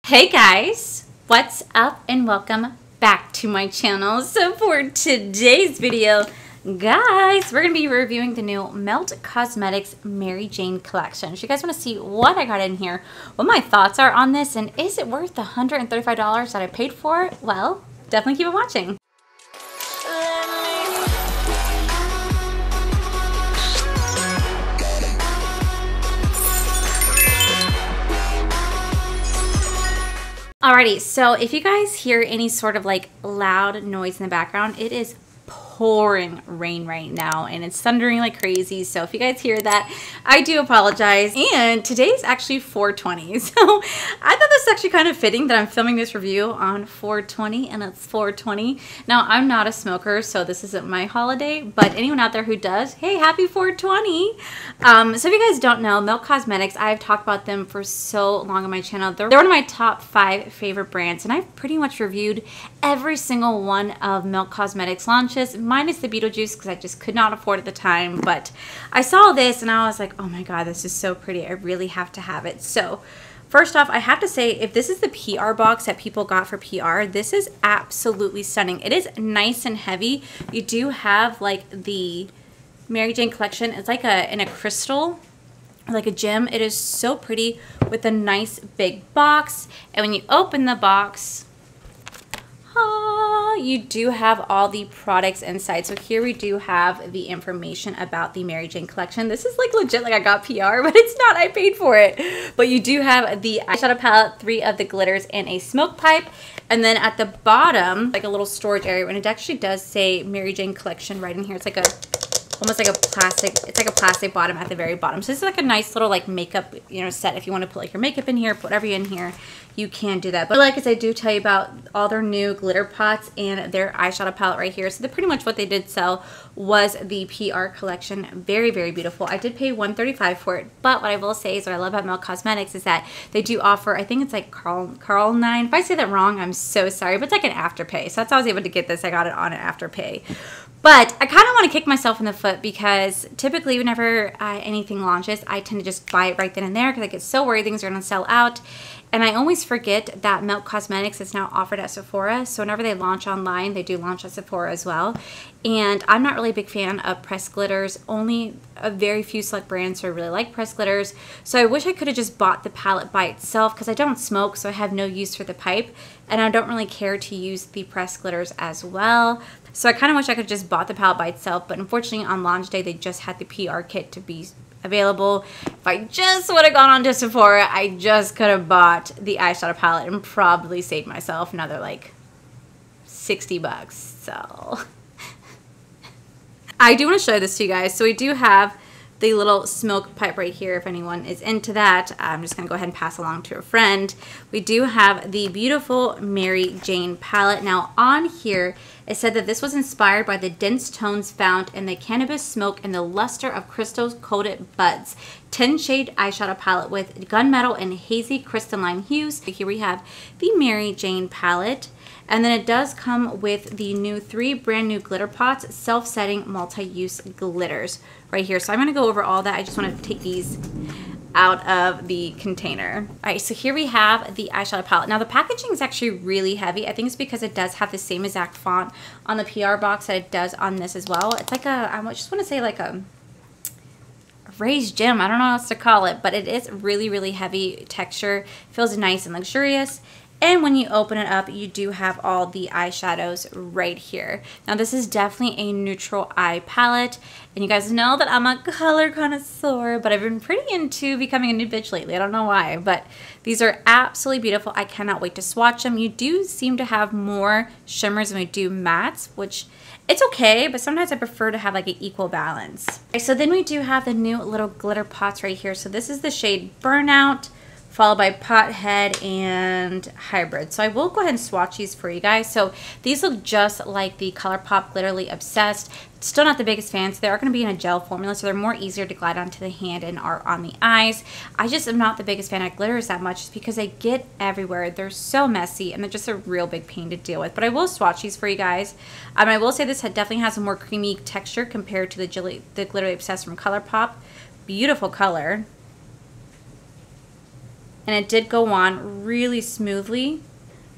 Hey guys, what's up and welcome back to my channel. So for today's video, guys, we're going to be reviewing the new Melt Cosmetics Mary Jane collection. If you guys want to see what I got in here, what my thoughts are on this, and is it worth the $135 that I paid for it, well, definitely keep on watching. Alrighty, so if you guys hear any sort of like loud noise in the background, it is pouring rain right now and it's thundering like crazy. So if you guys hear that, I do apologize. And today's actually 4/20, so I thought this was actually kind of fitting that I'm filming this review on 4/20 and it's 4/20. Now I'm not a smoker, so this isn't my holiday, but anyone out there who does, hey, happy 4/20. So if you guys don't know, Melt Cosmetics, I've talked about them for so long on my channel. They're one of my top 5 favorite brands, and I've pretty much reviewed every single one of Melt Cosmetics launches, minus the Beetlejuice because I just could not afford it at the time. But I saw this and I was like, oh my god, this is so pretty. I really have to have it. So first off, I have to say, if this is the PR box that people got for PR, this is absolutely stunning. It is nice and heavy. You do have like the Mary Jane collection. It's like in a crystal, like a gem. It is so pretty with a nice big box. And when you open the box, you do have all the products inside. So here we do have the information about the Mary Jane collection. This is like legit like I got PR, but it's not. I paid for it. But you do have the eyeshadow palette, 3 of the glitters, and a smoke pipe. And then at the bottom, like a little storage area, and it actually does say Mary Jane collection right in here. It's like almost like a plastic, it's like a plastic bottom at the very bottom. So this is like a nice little like makeup, set. If you want to put like your makeup in here, put whatever in here, you can do that. But like I do tell you about all their new glitter pots and their eyeshadow palette right here. So pretty much what they did sell was the PR collection. Very, very beautiful. I did pay $135 for it, but what I will say is what I love about Melt Cosmetics is that they do offer, I think it's like Carl 9. If I say that wrong, I'm so sorry, but it's like an afterpay. So that's how I was able to get this. I got it on an afterpay. But I kind of want to kick myself in the foot because typically whenever anything launches, I tend to just buy it right then and there because I get so worried things are going to sell out. And I always forget that Melt Cosmetics is now offered at Sephora. So whenever they launch online, they do launch at Sephora as well. And I'm not really a big fan of pressed glitters. Only a very few select brands who really like pressed glitters. So I wish I could have just bought the palette by itself because I don't smoke, so I have no use for the pipe. And I don't really care to use the pressed glitters as well. So I kind of wish I could have just bought the palette by itself. But unfortunately on launch day, they just had the PR kit to be available. If I just would have gone on to Sephora, I just could have bought the eyeshadow palette and probably saved myself another like 60 bucks. So I do want to show this to you guys. So we do have the little smoke pipe right here if anyone is into that. I'm just going to go ahead and pass along to a friend. We do have the beautiful Mary Jane palette. Now on here, it said that this was inspired by the dense tones found in the cannabis smoke and the luster of crystal-coated buds. 10-shade eyeshadow palette with gunmetal and hazy crystalline hues. Here we have the Mary Jane palette. And then it does come with the new 3 brand new glitter pots, self-setting multi-use glitters right here. So I'm going to go over all that. I just want to take these out of the container. All right, so here we have the eyeshadow palette. Now the packaging is actually really heavy. I think it's because it does have the same exact font on the PR box that it does on this as well. It's like I just want to say like a raised gem. I don't know what else to call it, but it is really, really heavy texture. Feels nice and luxurious. And when you open it up, you do have all the eyeshadows right here. Now this is definitely a neutral eye palette. And you guys know that I'm a color connoisseur, but I've been pretty into becoming a nude bitch lately. I don't know why, but these are absolutely beautiful. I cannot wait to swatch them. You do seem to have more shimmers than we do mattes, which it's okay, but sometimes I prefer to have like an equal balance. Okay, so then we do have the new little glitter pots right here. So this is the shade Burnout, followed by Pothead and Hybrid. So I will go ahead and swatch these for you guys. So these look just like the ColourPop Glitterly Obsessed. Still not the biggest fan, so they are going to be in a gel formula, so they're more easier to glide onto the hand and are on the eyes. I just am not the biggest fan of glitters that much just because they get everywhere. They're so messy and they're just a real big pain to deal with. But I will swatch these for you guys. I will say this definitely has a more creamy texture compared to the Glitterly Obsessed from ColourPop. Beautiful color. and it did go on really smoothly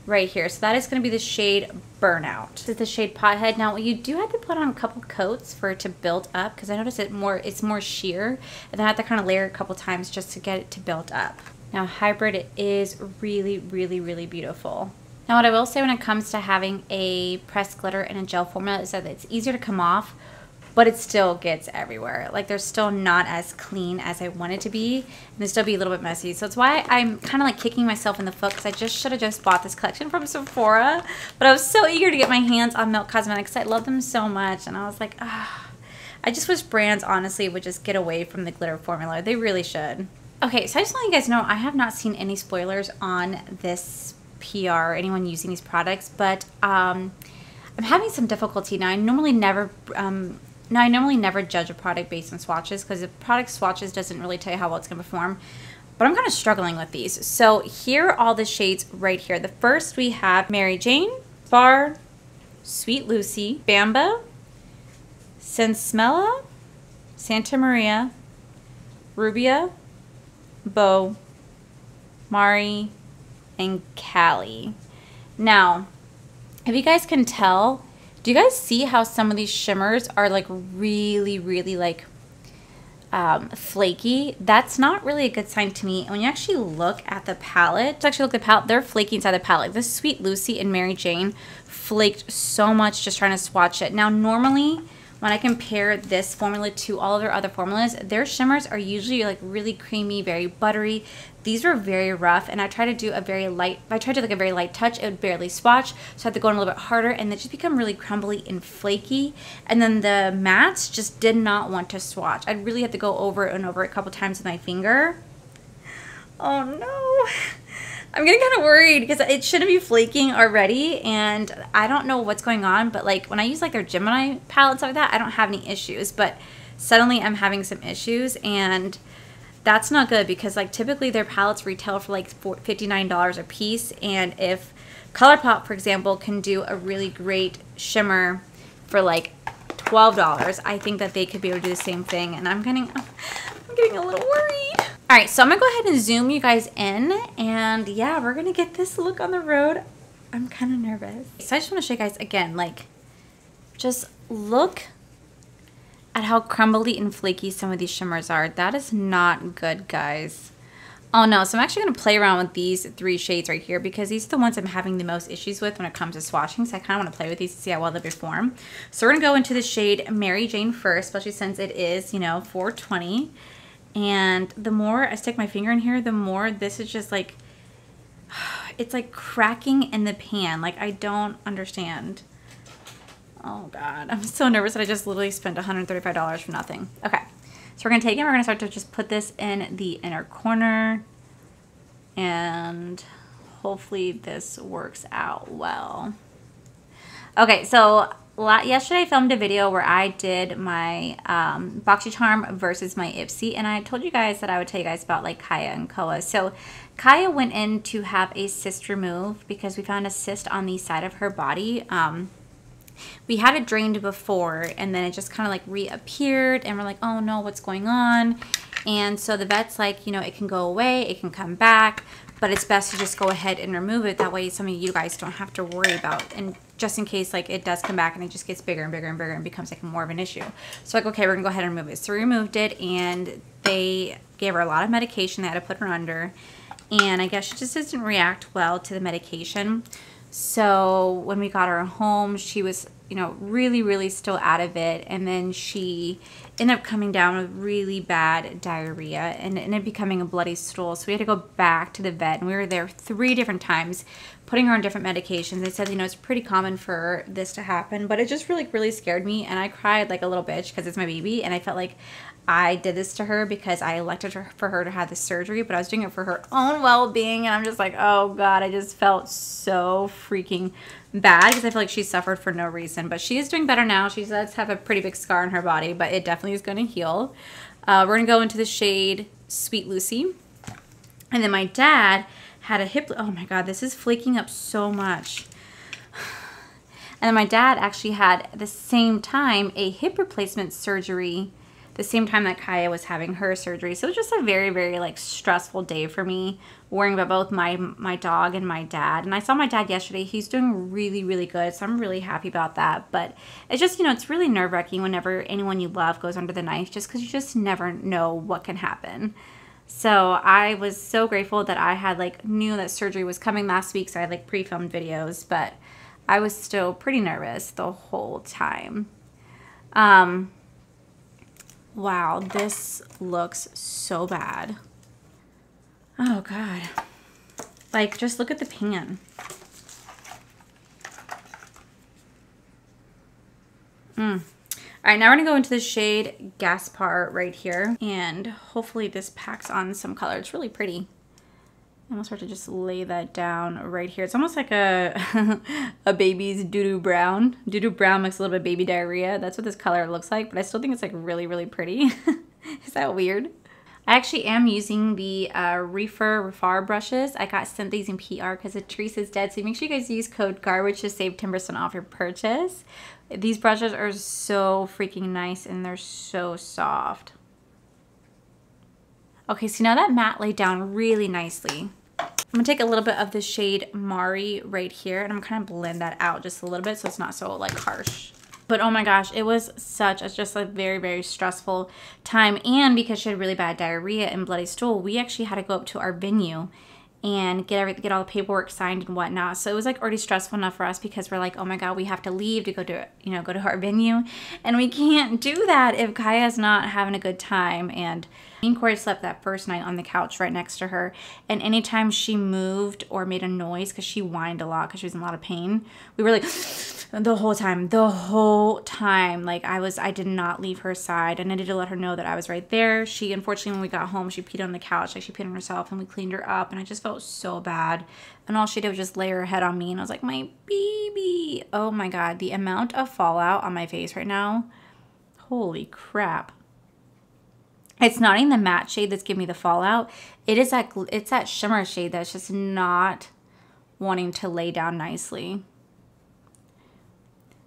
right here. So that is going to be the shade Burnout. This is the shade Pothead. Now you do have to put on a couple coats for it to build up, because I noticed it's more sheer, and then I have to kind of layer a couple times just to get it to build up. Now Hybrid is really, really, really beautiful. Now what I will say when it comes to having a pressed glitter and a gel formula is that it's easier to come off, but it still gets everywhere. Like, they're still not as clean as I want it to be, and they still be a little bit messy. So it's why I'm kind of like kicking myself in the foot, because I just should have just bought this collection from Sephora, but I was so eager to get my hands on Milk Cosmetics. I love them so much, and I was like, ah. I just wish brands honestly would just get away from the glitter formula. They really should. Okay, so I just want you guys to know I have not seen any spoilers on this PR or anyone using these products, but I'm having some difficulty now. I normally never judge a product based on swatches, because the product swatches doesn't really tell you how well it's going to perform. But I'm kind of struggling with these. So here are all the shades right here. The first we have Mary Jane, Bar, Sweet Lucy, Bamba, Sensmella, Santa Maria, Rubia, Beau, Mari, and Cali. Now, if you guys can tell, do you guys see how some of these shimmers are like really, really like flaky? That's not really a good sign to me. And when you actually look at the palette, they're flaky inside the palette. This Sweet Lucy and Mary Jane flaked so much just trying to swatch it. Now, normally when I compare this formula to all of their other formulas, their shimmers are usually like really creamy, very buttery. These were very rough, and I tried to do a very light, if I tried to do like a very light touch, it would barely swatch, so I had to go in a little bit harder, and they just become really crumbly and flaky. And then the mattes just did not want to swatch. I'd really have to go over and over it a couple times with my finger. Oh no. I'm getting kind of worried because it shouldn't be flaking already, and I don't know what's going on, but like when I use like their Gemini palettes like that, I don't have any issues, but suddenly I'm having some issues, and that's not good, because like typically their palettes retail for like $59 a piece, and if ColourPop, for example, can do a really great shimmer for like $12, I think that they could be able to do the same thing, and I'm getting a little worried. All right, so I'm gonna go ahead and zoom you guys in, and yeah, we're gonna get this look on the road. I'm kind of nervous. So I just wanna show you guys again, like, just look at how crumbly and flaky some of these shimmers are. That is not good, guys. Oh no, so I'm actually gonna play around with these three shades right here, because these are the ones I'm having the most issues with when it comes to swatching, so I kinda wanna play with these to see how well they perform. So we're gonna go into the shade Mary Jane first, especially since it is, you know, $4.20. And the more I stick my finger in here, the more this is just like, it's like cracking in the pan. Like, I don't understand. Oh God, I'm so nervous that I just literally spent $135 for nothing. Okay, so we're gonna take it, we're gonna start to just put this in the inner corner, and hopefully this works out well. Okay, so yesterday I filmed a video where I did my BoxyCharm versus my Ipsy, and I told you guys that I would tell you guys about like Kaya and Koa. So Kaya went in to have a cyst removed because we found a cyst on the side of her body. We had it drained before, and then it just kind of like reappeared, and we're like, oh no, what's going on? And so the vet's like, you know, it can go away, it can come back, but it's best to just go ahead and remove it. That way some of you guys don't have to worry about, and just in case like it does come back and it just gets bigger and bigger and bigger and becomes like more of an issue. So like, okay, we're gonna go ahead and remove it. So we removed it, and they gave her a lot of medication. They had to put her under, and I guess she just doesn't react well to the medication. So when we got her home, she was, you know, really, really still out of it. And then she ended up coming down with really bad diarrhea and it ended up becoming a bloody stool. So we had to go back to the vet, and we were there 3 different times putting her on different medications. They said, you know, it's pretty common for this to happen, but it just really scared me. And I cried like a little bitch because it's my baby. And I felt like I did this to her because I elected for her to have the surgery, but I was doing it for her own well-being. And I'm just like, oh God, I just felt so freaking bad because I feel like she suffered for no reason. But she is doing better now. She does have a pretty big scar on her body, but it definitely is going to heal. We're going to go into the shade Sweet Lucy. And then my dad had a hip, oh my God, this is flaking up so much. And then my dad actually had at the same time a hip replacement surgery the same time that Kaya was having her surgery. So it was just a very, very like stressful day for me, worrying about both my dog and my dad. And I saw my dad yesterday. He's doing really, really good. So I'm really happy about that. But it's just, you know, it's really nerve-wracking whenever anyone you love goes under the knife, just because you just never know what can happen. So I was so grateful that I had like knew that surgery was coming last week. So I had like pre-filmed videos, but I was still pretty nervous the whole time. Wow, this looks so bad. Oh God. Like, just look at the pan. All right, now we're gonna go into the shade Gaspar right here. And hopefully this packs on some color. It's really pretty. I'm gonna start to just lay that down right here. It's almost like a a baby's doo-doo brown. Doo-doo brown makes a little bit of baby diarrhea. That's what this color looks like, but I still think it's like really, really pretty. Is that weird? I actually am using the Refar brushes. I got sent these in PR because Teresa's dead, so make sure you guys use code GARBAGE to save 10% off your purchase. These brushes are so freaking nice and they're so soft. Okay, so now that matte laid down really nicely. I'm gonna take a little bit of the shade Mari right here and I'm gonna blend that out just a little bit so it's not so like harsh. But oh my gosh, it was just a very, very stressful time. And because she had really bad diarrhea and bloody stool, we actually had to go up to our venue and get all the paperwork signed and whatnot. So it was like already stressful enough for us because we're like, oh my God, we have to leave to go to, you know, go to our venue. And we can't do that if Kaya's not having a good time. And me and Corey slept that first night on the couch right next to her. And anytime she moved or made a noise, because she whined a lot because she was in a lot of pain, we were like, the whole time, like I did not leave her side. And I did to let her know that I was right there. She, unfortunately, when we got home, she peed on the couch, like she peed on herself, and we cleaned her up. And I just felt so bad. And all she did was just lay her head on me. And I was like, my baby. Oh my God, the amount of fallout on my face right now. Holy crap. It's not even the matte shade that's giving me the fallout. It's that shimmer shade that's just not wanting to lay down nicely.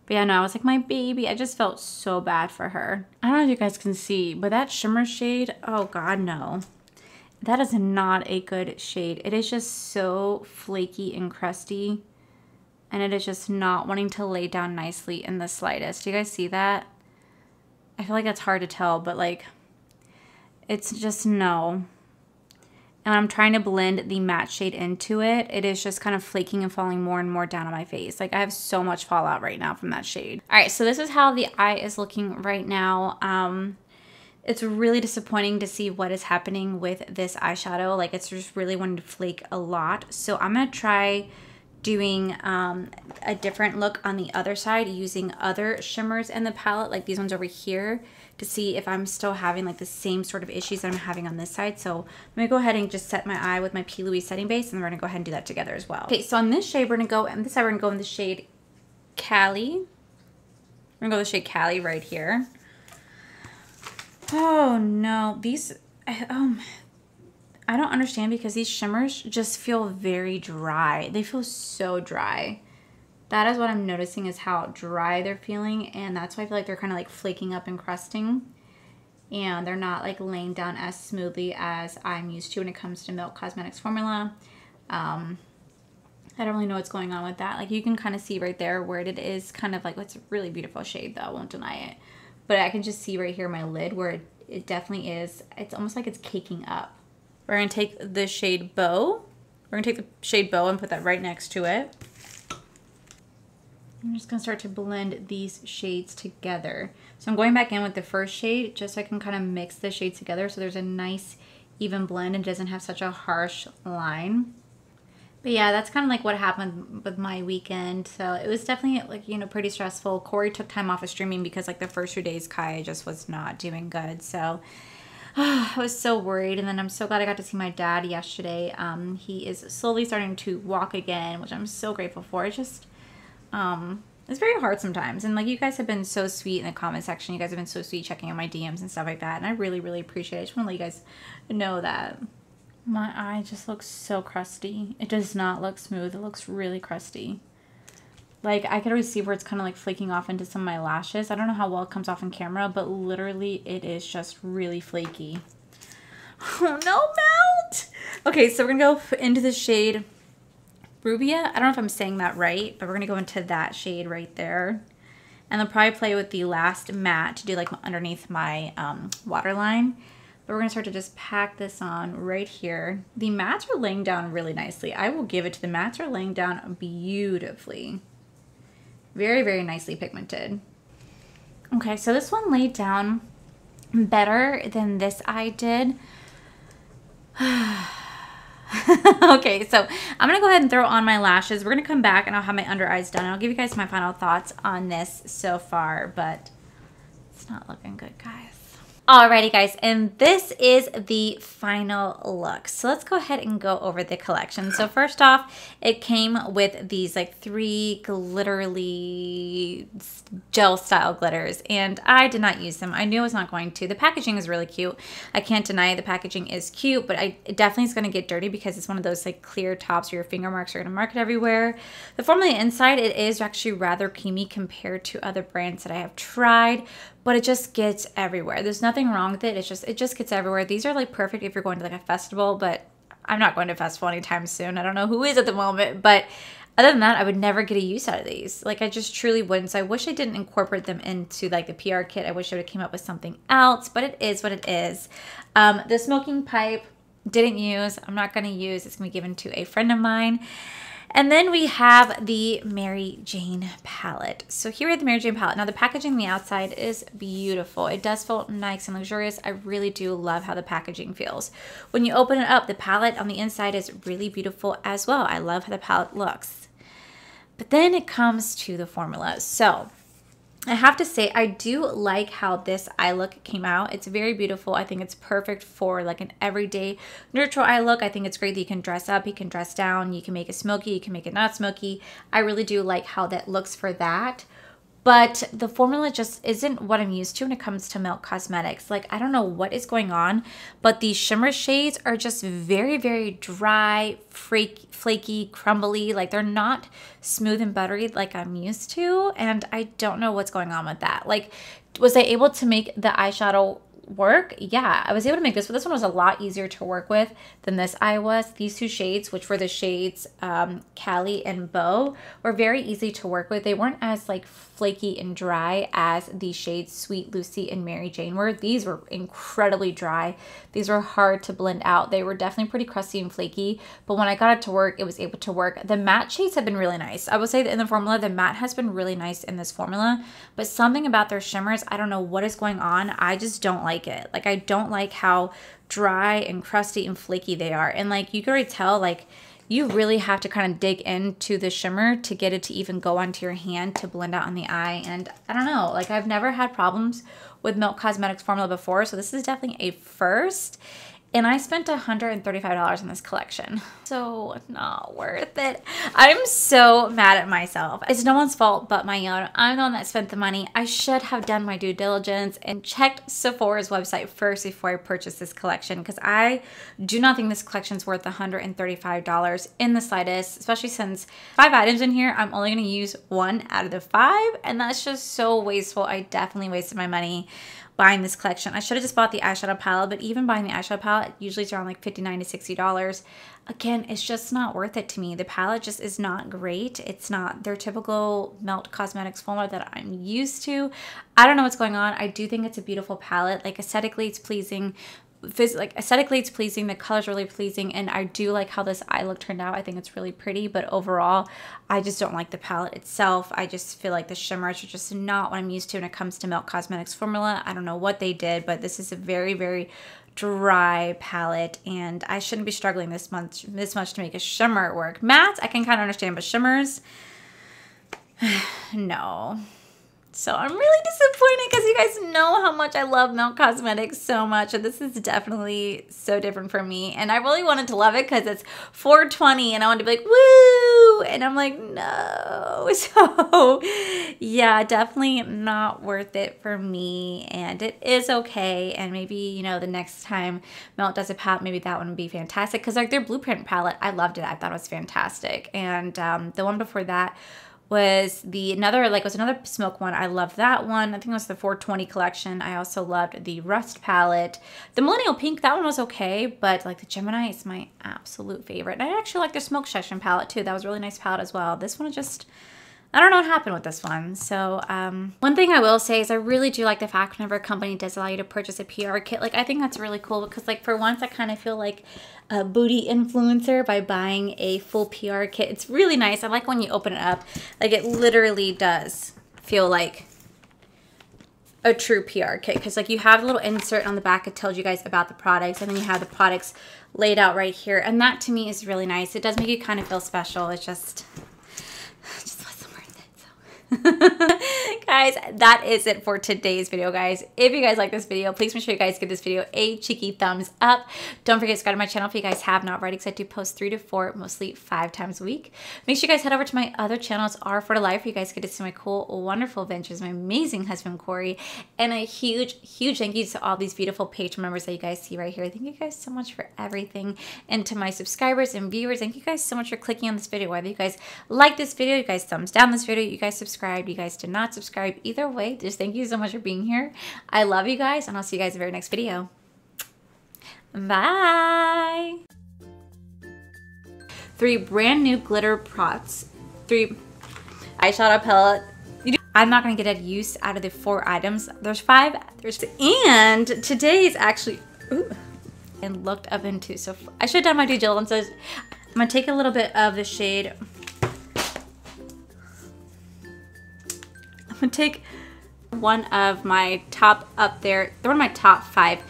But yeah, no, I was like, my baby. I just felt so bad for her. I don't know if you guys can see, but that shimmer shade, oh God, no. That is not a good shade. It is just so flaky and crusty. And it is just not wanting to lay down nicely in the slightest. Do you guys see that? I feel like that's hard to tell, but like, it's just no. And I'm trying to blend the matte shade into it. It is just kind of flaking and falling more and more down on my face. Like I have so much fallout right now from that shade. All right, so this is how the eye is looking right now. It's really disappointing to see what is happening with this eyeshadow. Like it's just really wanting to flake a lot. So I'm gonna try doing a different look on the other side using other shimmers in the palette, like these ones over here, to see if I'm still having like the same sort of issues that I'm having on this side. So I'm gonna go ahead and just set my eye with my P. Louise setting base, and we're gonna go ahead and do that together as well. Okay, so on this shade, we're gonna go, and this side we're gonna go in the shade Cali. We're gonna go with the shade Cali right here. Oh no, these, I don't understand because these shimmers just feel very dry. They feel so dry. That is what I'm noticing, is how dry they're feeling, and that's why I feel like they're kind of like flaking up and crusting, and they're not like laying down as smoothly as I'm used to when it comes to Milk Cosmetics formula. I don't really know what's going on with that. Like you can kind of see right there where it is kind of like, it's a really beautiful shade though, I won't deny it. But I can just see right here my lid where it definitely is, it's almost like it's caking up. We're going to take the shade Beau. We're going to take the shade Beau and put that right next to it. I'm just going to start to blend these shades together. So I'm going back in with the first shade just so I can kind of mix the shades together so there's a nice even blend and doesn't have such a harsh line. But yeah, that's kind of like what happened with my weekend. So it was definitely like, you know, pretty stressful. Corey took time off of streaming because like the first 2 days Kaya just was not doing good. So I was so worried, and then I'm so glad I got to see my dad yesterday. He is slowly starting to walk again, which I'm so grateful for. It's just, it's very hard sometimes. And like, you guys have been so sweet in the comment section. You guys have been so sweet checking on my DMs and stuff like that. And I really, really appreciate it. I just want to let you guys know that. My eye just looks so crusty. It does not look smooth. It looks really crusty. Like, I could already see where it's kind of like flaking off into some of my lashes. I don't know how well it comes off on camera, but literally it is just really flaky. Oh, no, melt! Okay, so we're going to go into the shade Rubia. I don't know if I'm saying that right, but we're going to go into that shade right there. And I'll probably play with the last matte to do like underneath my waterline. But we're going to start to just pack this on right here. The mattes are laying down really nicely. I will give it to the mattes are laying down beautifully. Very, very nicely pigmented. Okay, so this one laid down better than this eye did. Okay, so I'm going to go ahead and throw on my lashes. We're going to come back and I'll have my under eyes done. I'll give you guys my final thoughts on this so far, but it's not looking good, guys. Alrighty guys, and this is the final look. So let's go ahead and go over the collection. So first off, it came with these like 3 glittery gel style glitters, and I did not use them. I knew I was not going to. The packaging is really cute. I can't deny the packaging is cute, but it definitely is going to get dirty because it's one of those like clear tops where your finger marks are going to mark it everywhere. The formula inside, it is actually rather creamy compared to other brands that I have tried, but it just gets everywhere. There's nothing wrong with it. It just gets everywhere. These are like perfect if you're going to like a festival, but I'm not going to a festival anytime soon. I don't know who is at the moment, but other than that, I would never get a use out of these. Like, I just truly wouldn't. So I wish I didn't incorporate them into like the PR kit. I wish I would have came up with something else, but it is what it is. The smoking pipe, didn't use. I'm not going to use. It's going to be given to a friend of mine. And then we have the Mary Jane palette. So here we have the Mary Jane palette. Now the packaging on the outside is beautiful. It does feel nice and luxurious. I really do love how the packaging feels. When you open it up, the palette on the inside is really beautiful as well. I love how the palette looks. But then it comes to the formula. So I have to say, I do like how this eye look came out. It's very beautiful. I think it's perfect for like an everyday neutral eye look. I think it's great that you can dress up, you can dress down, you can make it smoky, you can make it not smoky. I really do like how that looks for that. But the formula just isn't what I'm used to when it comes to Melt Cosmetics. Like, I don't know what is going on, but these shimmer shades are just very, very dry, flaky, crumbly. Like, they're not smooth and buttery like I'm used to. And I don't know what's going on with that. Like, was I able to make the eyeshadow work? Yeah, I was able to make this, but this one was a lot easier to work with than this eye was. These 2 shades, which were the shades Callie and Beau, were very easy to work with. They weren't as like flaky and dry as the shades Sweet Lucy and Mary Jane were. These were incredibly dry. These were hard to blend out. They were definitely pretty crusty and flaky, but when I got it to work, it was able to work. The matte shades have been really nice. I will say that in the formula, the matte has been really nice in this formula, but something about their shimmers, I don't know what is going on. I just don't like it. Like, I don't like how dry and crusty and flaky they are. And like, you can already tell, like, you really have to kind of dig into the shimmer to get it to even go onto your hand to blend out on the eye. And I don't know, like, I've never had problems with Melt Cosmetics formula before, so this is definitely a first. And I spent $135 on this collection. So not worth it. I'm so mad at myself. It's no one's fault but my own. I'm the one that spent the money. I should have done my due diligence and checked Sephora's website first before I purchased this collection, because I do not think this collection is worth $135 in the slightest, especially since 5 items in here. I'm only going to use 1 out of the 5, and that's just so wasteful. I definitely wasted my money buying this collection. I should have just bought the eyeshadow palette, but even buying the eyeshadow palette, usually it's around like $59 to $60. Again, it's just not worth it to me. The palette just is not great. It's not their typical Melt Cosmetics formula that I'm used to. I don't know what's going on. I do think it's a beautiful palette. Like, aesthetically, it's pleasing. Aesthetically, it's pleasing. The color's really pleasing, and I do like how this eye look turned out. I think it's really pretty, but overall, I just don't like the palette itself. I just feel like the shimmers are just not what I'm used to when it comes to Melt Cosmetics formula. I don't know what they did, but this is a very, very dry palette, and I shouldn't be struggling this much to make a shimmer work. Mattes, I can kind of understand, but shimmers, no. So I'm really disappointed because you guys know how much I love Melt Cosmetics so much, and this is definitely so different for me. And I really wanted to love it because it's $4.20, and I wanted to be like, woo! And I'm like, no. So yeah, definitely not worth it for me, and it is okay. And maybe, you know, the next time Melt does a palette, maybe that one would be fantastic, because like their Blueprint palette, I loved it. I thought it was fantastic. And the one before that was another smoke one. I loved that one. I think it was the 420 collection. I also loved the Rust palette. The Millennial Pink, that one was okay, but like the Gemini is my absolute favorite. And I actually like the Smoke Session palette too. That was a really nice palette as well. This one just, I don't know what happened with this one. So one thing I will say is I really do like the fact whenever a company does allow you to purchase a PR kit, like I think that's really cool because like for once I kind of feel like a booty influencer by buying a full PR kit. It's really nice. I like when you open it up, like it literally does feel like a true PR kit because like you have a little insert on the back that tells you guys about the products, and then you have the products laid out right here, and that to me is really nice. It does make you kind of feel special. It's just wasn't worth it. So guys, that is it for today's video, guys. If you guys like this video, please make sure you guys give this video a cheeky thumbs up. Don't forget to subscribe to my channel if you guys have not already, because I do post 3 to 4, mostly 5 times a week. Make sure you guys head over to my other channels, R for the Life, where you guys get to see my cool, wonderful adventures, my amazing husband, Corey, and a huge, huge thank you to all these beautiful Patreon members that you guys see right here. Thank you guys so much for everything. And to my subscribers and viewers, thank you guys so much for clicking on this video. Whether you guys like this video, you guys thumbs down this video, you guys subscribed, you guys did not subscribe, either way, just thank you so much for being here. I love you guys, and I'll see you guys in the very next video. Bye. 3 brand new glitter pots, 3 eyeshadow palette. I'm not gonna get a use out of the 4 items. There's 5. And today is actually and looked up into. So I should have done my due diligence. I'm gonna take a little bit of the shade. I'm gonna take one of my top up there. They're one of my top 5